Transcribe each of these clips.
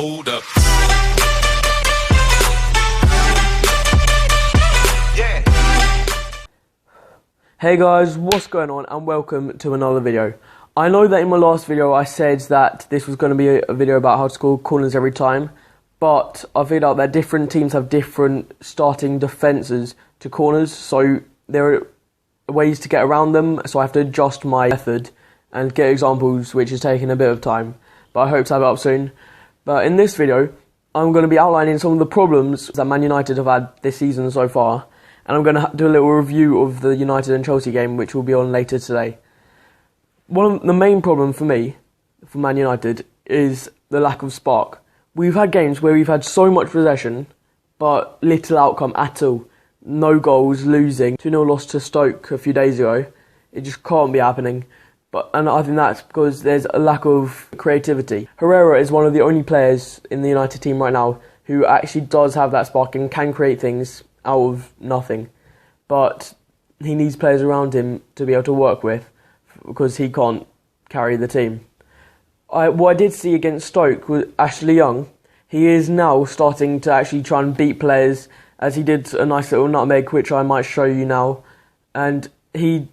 Hold up. Yeah. Hey guys, what's going on and welcome to another video. I know that in my last video I said that this was going to be a video about how to score corners every time, but I figured out that different teams have different starting defences to corners, so there are ways to get around them, so I have to adjust my method and get examples, which is taking a bit of time, but I hope to have it up soon. But in this video, I'm going to be outlining some of the problems that Man United have had this season so far, and I'm going to do a little review of the United and Chelsea game, which will be on later today. One of the main problems for me, for Man United, is the lack of spark. We've had games where we've had so much possession, but little outcome at all. No goals, losing. 2-0 loss to Stoke a few days ago. It just can't be happening. And I think that's because there's a lack of creativity. Herrera is one of the only players in the United team right now who actually does have that spark and can create things out of nothing. But he needs players around him to be able to work with, because he can't carry the team. What I did see against Stoke was Ashley Young. He is now starting to actually try and beat players, as he did a nice little nutmeg, which I might show you now. And he's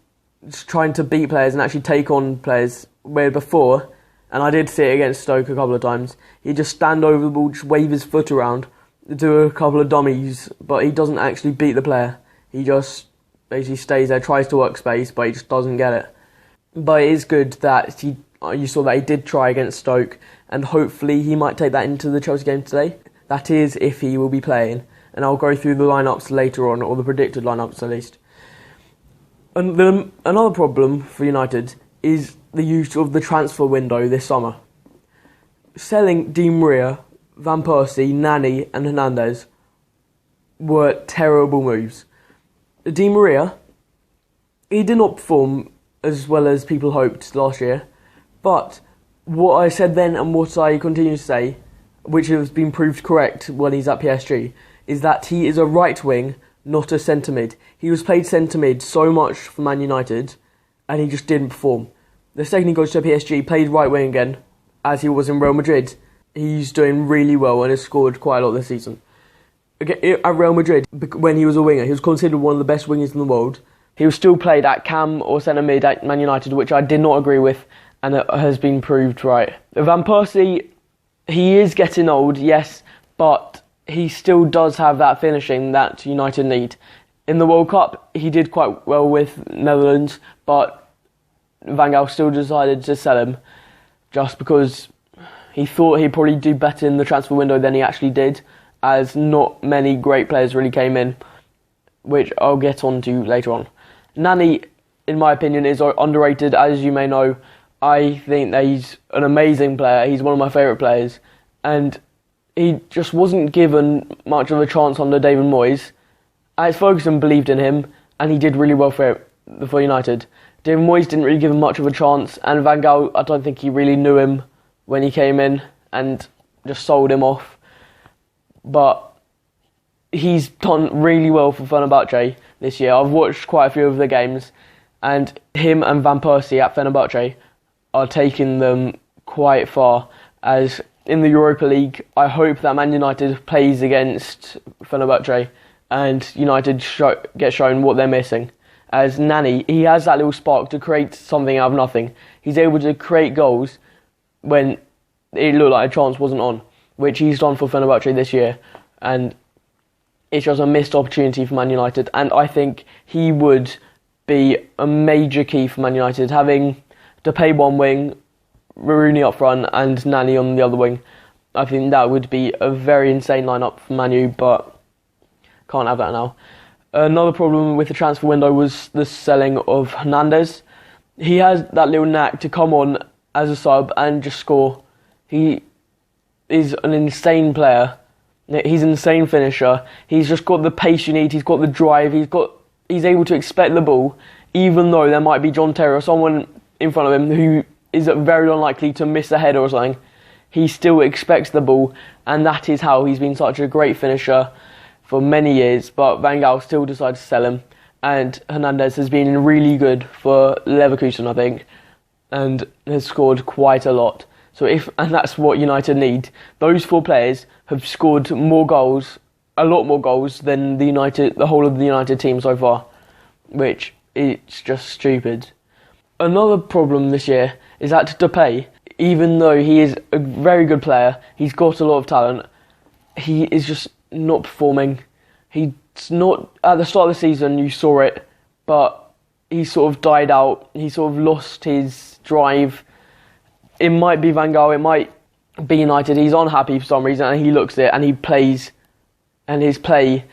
trying to beat players and actually take on players, where before, and I did see it against Stoke a couple of times, he'd just stand over the ball, just wave his foot around, do a couple of dummies, but he doesn't actually beat the player. He just basically stays there, tries to work space, but he just doesn't get it. But it is good that you saw that he did try against Stoke, and hopefully he might take that into the Chelsea game today. That is, if he will be playing, and I'll go through the lineups later on, or the predicted lineups at least. And then another problem for United is the use of the transfer window this summer. Selling Di Maria, Van Persie, Nani and Hernandez were terrible moves. Di Maria, he did not perform as well as people hoped last year, but what I said then and what I continue to say, which has been proved correct when he's at PSG, is that he is a right wing, not a centre mid. He was played centre mid so much for Man United, and he just didn't perform. The second he goes to PSG, played right wing again, as he was in Real Madrid. He's doing really well and has scored quite a lot this season. Again, at Real Madrid, when he was a winger, he was considered one of the best wingers in the world. He was still played at cam or centre mid at Man United, which I did not agree with, and it has been proved right. Van Persie, he is getting old, yes, but he still does have that finishing that United need. In the World Cup, he did quite well with Netherlands, but Van Gaal still decided to sell him just because he thought he'd probably do better in the transfer window than he actually did, as not many great players really came in, which I'll get on to later on. Nani, in my opinion, is underrated, as you may know. I think that he's an amazing player. He's one of my favourite players, and he just wasn't given much of a chance under David Moyes. Alex Ferguson believed in him, and he did really well for United. David Moyes didn't really give him much of a chance, and Van Gaal, I don't think he really knew him when he came in and just sold him off. But he's done really well for Fenerbahce this year. I've watched quite a few of the games, and him and Van Persie at Fenerbahce are taking them quite far, as in the Europa League, I hope that Man United plays against Fenerbahce and United get shown what they're missing. As Nani, he has that little spark to create something out of nothing. He's able to create goals when it looked like a chance wasn't on, which he's done for Fenerbahce this year. And it's just a missed opportunity for Man United. And I think he would be a major key for Man United, having Depay one wing, Rooney up front and Nani on the other wing. I think that would be a very insane lineup for Man U, but can't have that now. Another problem with the transfer window was the selling of Hernandez. He has that little knack to come on as a sub and just score. He is an insane player. He's an insane finisher. He's just got the pace you need. He's got the drive. He's able to expect the ball, even though there might be John Terry or someone in front of him who is very unlikely to miss a header or something. He still expects the ball, and that is how he's been such a great finisher for many years. But Van Gaal still decided to sell him, and Hernandez has been really good for Leverkusen, I think, and has scored quite a lot. And that's what United need. Those 4 players have scored more goals, a lot more goals than the whole of the United team so far, which it's just stupid. Another problem this year is that Depay, even though he is a very good player, he's got a lot of talent, he is just not performing. He's not, at the start of the season you saw it, but he sort of died out, he sort of lost his drive. It might be Van Gaal, it might be United, he's unhappy for some reason and he looks at it and he plays, and his play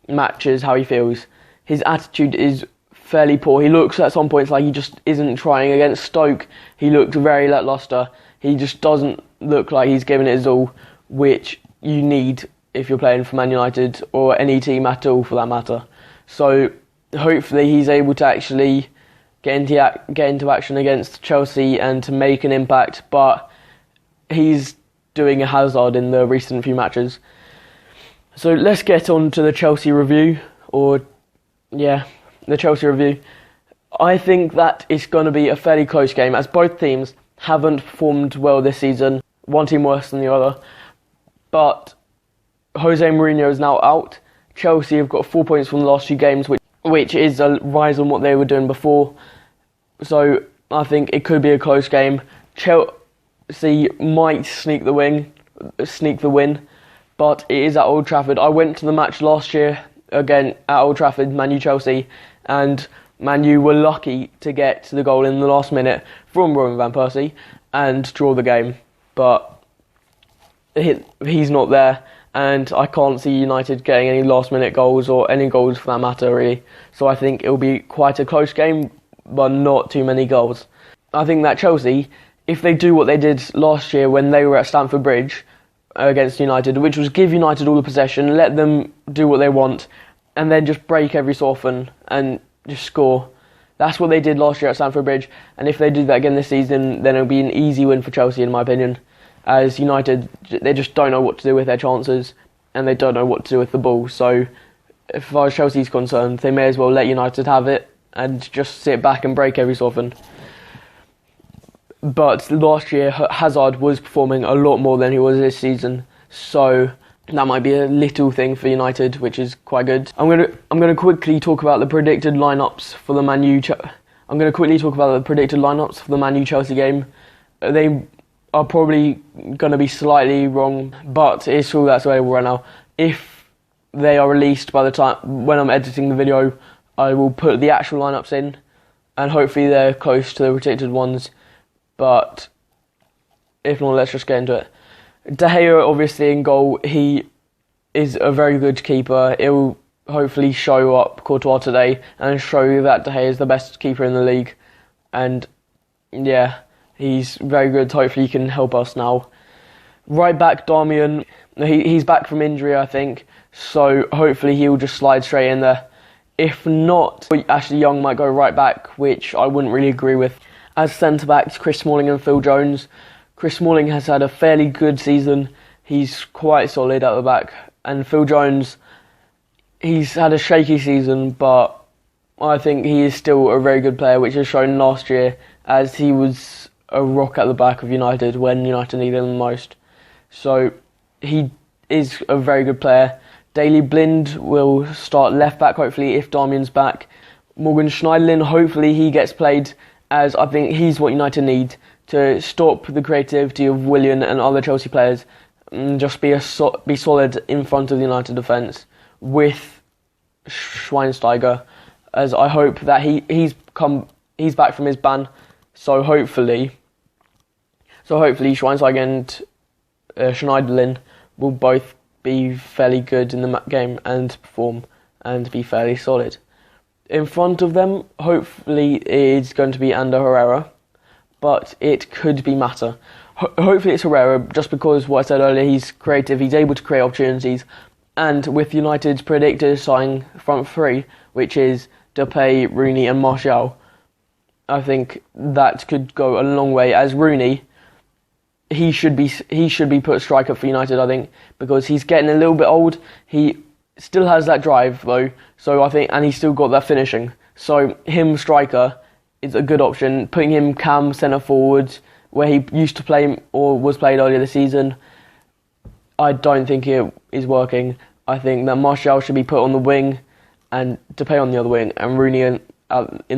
matches how he feels. His attitude is fairly poor. He looks at some points like he just isn't trying. Against Stoke, he looked very lacklustre. He just doesn't look like he's giving it his all, which you need if you're playing for Man United or any team at all for that matter. So hopefully he's able to actually get into action against Chelsea and to make an impact, but he's doing a Hazard in the recent few matches. So let's get on to the Chelsea review, the Chelsea review. I think that it's going to be a fairly close game, as both teams haven't performed well this season, one team worse than the other. But Jose Mourinho is now out. Chelsea have got 4 points from the last few games, which is a rise on what they were doing before. So I think it could be a close game. Chelsea might sneak the win, but it is at Old Trafford. I went to the match last year, again at Old Trafford, Man U Chelsea, and Man U were lucky to get the goal in the last minute from Robin van Persie and draw the game. But he's not there, and I can't see United getting any last minute goals or any goals for that matter really. So I think it'll be quite a close game, but not too many goals. I think that Chelsea, if they do what they did last year when they were at Stamford Bridge against United, which was give United all the possession, let them do what they want, and then just break every so often and just score. That's what they did last year at Stamford Bridge, and if they do that again this season, then it'll be an easy win for Chelsea in my opinion. As United, they just don't know what to do with their chances, and they don't know what to do with the ball. So as far as Chelsea's concerned, they may as well let United have it and just sit back and break every so often. But last year, Hazard was performing a lot more than he was this season, so that might be a little thing for United, which is quite good. I'm gonna quickly talk about the predicted lineups for the Man U. Chelsea game. They are probably going to be slightly wrong, but it's all that's available right now. If they are released by the time when I'm editing the video, I will put the actual lineups in, and hopefully they're close to the predicted ones. But if not, let's just get into it. De Gea, obviously in goal, he is a very good keeper. He'll hopefully show up Courtois today and show you that De Gea is the best keeper in the league. And yeah, he's very good. Hopefully he can help us now. Right back, Darmian, he's back from injury, I think. So hopefully he'll just slide straight in there. If not, Ashley Young might go right back, which I wouldn't really agree with. As centre-backs, Chris Smalling and Phil Jones. Chris Smalling has had a fairly good season. He's quite solid at the back. And Phil Jones, he's had a shaky season, but I think he is still a very good player, which is shown last year, as he was a rock at the back of United when United needed him the most. So he is a very good player. Daley Blind will start left back, hopefully, if Darmian's back. Morgan Schneiderlin, hopefully he gets played, as I think he's what United need to stop the creativity of Willian and other Chelsea players, and just be solid in front of the United defence with Schweinsteiger, as I hope that he's back from his ban. So hopefully Schweinsteiger and Schneiderlin will both be fairly good in the game and perform and be fairly solid. In front of them, hopefully it's going to be Ander Herrera, but it could be Mata. Hopefully it's Herrera, just because what I said earlier, he's creative, he's able to create opportunities, and with United's predicted starting front three, which is Depay, Rooney and Martial, I think that could go a long way, as Rooney, he should be put striker for United, I think, because he's getting a little bit old. He still has that drive though, so I think, and he's still got that finishing. So him striker is a good option. Putting him cam centre forward, where he used to play or was played earlier this season, I don't think it is working. I think that Martial should be put on the wing and Depay on the other wing and Rooney in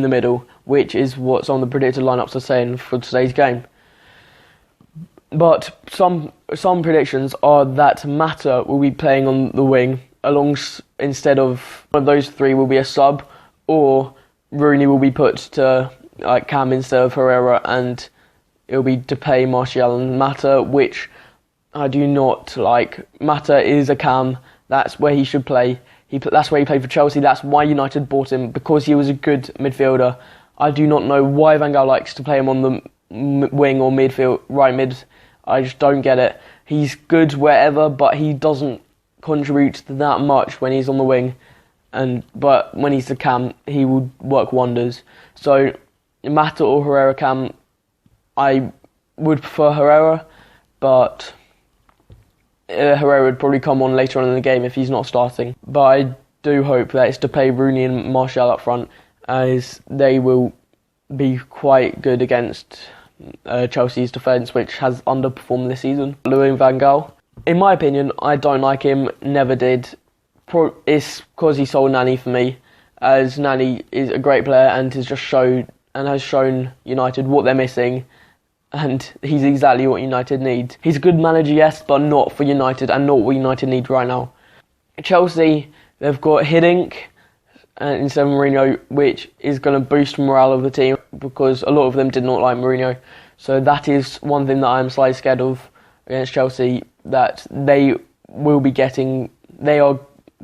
the middle, which is what some of the predicted lineups are saying for today's game. But some predictions are that Mata will be playing on the wing instead of one of those three will be a sub, or Rooney will be put to cam instead of Herrera, and it'll be Depay, Martial and Mata, which I do not like. Mata is a cam. That's where he should play. That's where he played for Chelsea. That's why United bought him, because he was a good midfielder. I do not know why Van Gaal likes to play him on the wing or midfield, right mid. I just don't get it. He's good wherever, but he doesn't contribute that much when he's on the wing. But when he's the cam, he will work wonders. So Mata or Herrera cam, I would prefer Herrera, but Herrera would probably come on later on in the game if he's not starting. But I do hope that it's Depay, Rooney and Martial up front, as they will be quite good against Chelsea's defence, which has underperformed this season. Louis Van Gaal, in my opinion, I don't like him, never did. It's because he sold Nani for me, as Nani is a great player and has shown United what they're missing, and he's exactly what United need. He's a good manager, yes, but not for United and not what United need right now. Chelsea, they've got Hiddink instead of Mourinho, which is going to boost morale of the team because a lot of them did not like Mourinho. So that is one thing that I'm slightly scared of against Chelsea, that they are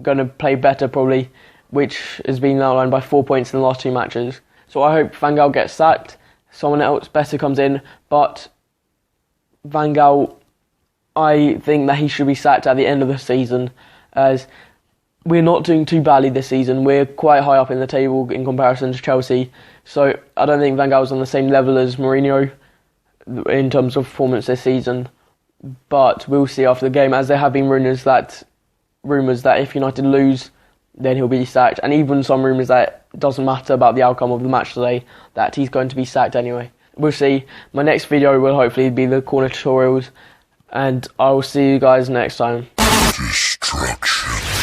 going to play better probably, which has been outlined by 4 points in the last two matches. So I hope Van Gaal gets sacked, someone else better comes in, but Van Gaal, I think that he should be sacked at the end of the season, as we're not doing too badly this season. We're quite high up in the table in comparison to Chelsea, so I don't think Van Gaal's on the same level as Mourinho in terms of performance this season, but we'll see after the game, as there have been rumours that if United lose, then he'll be sacked, and even some rumours that it doesn't matter about the outcome of the match today, that he's going to be sacked anyway. We'll see. My next video will hopefully be the corner tutorials, and I will see you guys next time. Destruction.